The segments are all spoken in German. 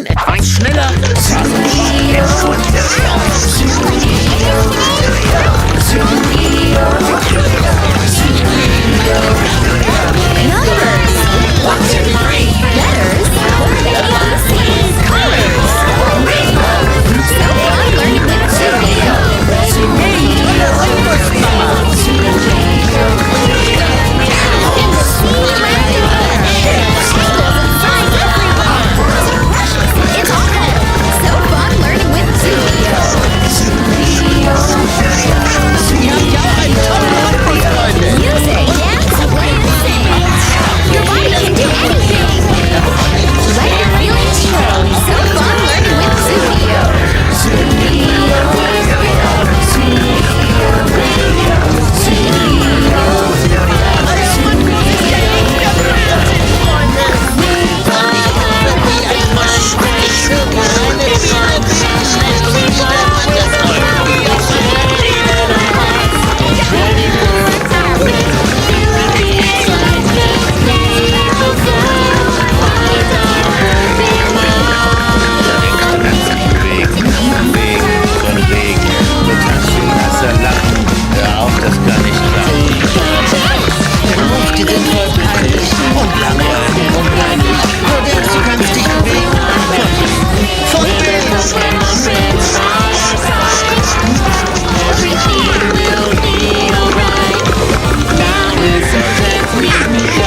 Etwas schneller.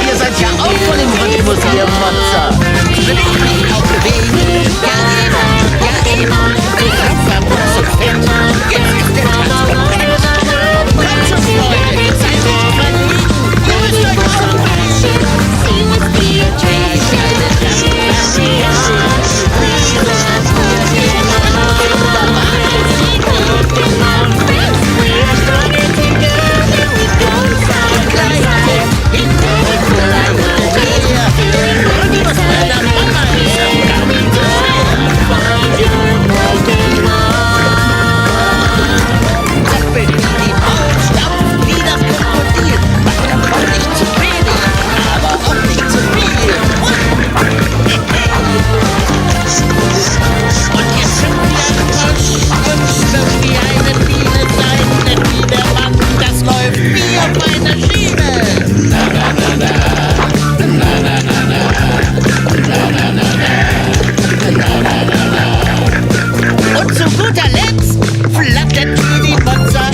Ihr seid ja auch von dem Rhythmus, ihr Motzer. Bewegt mich auch bewegen. Ja eben. Ich hab so fett. Jetzt ist der Tanz komplett. Kommt schon, Freunde. Seid nicht verlegen. Ihr müsst euch Und zu guter Letzt flattert hier die Motzer.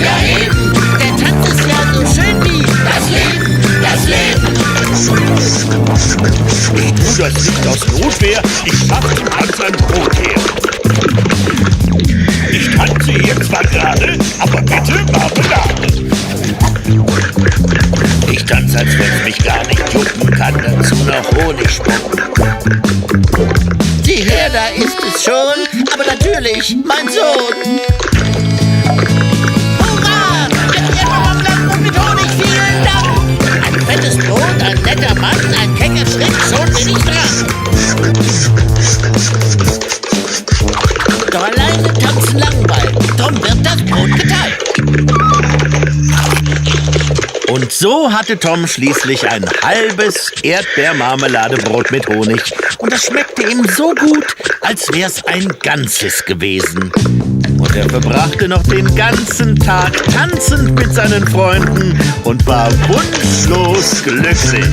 Ja eben, der Tanz ist ja so schön wie das Leben. Ich tu das nicht aus Notwehr, ich schaff dem Tanz ein Brot her. Ich tanze hier zwar gerade, aber bitte Marmelade. Ich tanze, als wenn's mich gar nicht jucken kann, dazu noch Honig spucken. Sieh her, da ist es schon, aber natürlich mein Sohn. Hurra! Jetzt Marmelade mit Honig, vielen Dank. Ein fettes Brot, ein netter Mann, ein kecker Schritt, schon bin ich dran. Doch alleine tanzen langweilt, drum wird das Brot geteilt. Und so hatte Tom schließlich ein halbes Erdbeermarmeladebrot mit Honig. Und das schmeckte ihm so gut, als wär's ein ganzes gewesen. Und er verbrachte noch den ganzen Tag tanzend mit seinen Freunden und war wunschlos glücklich.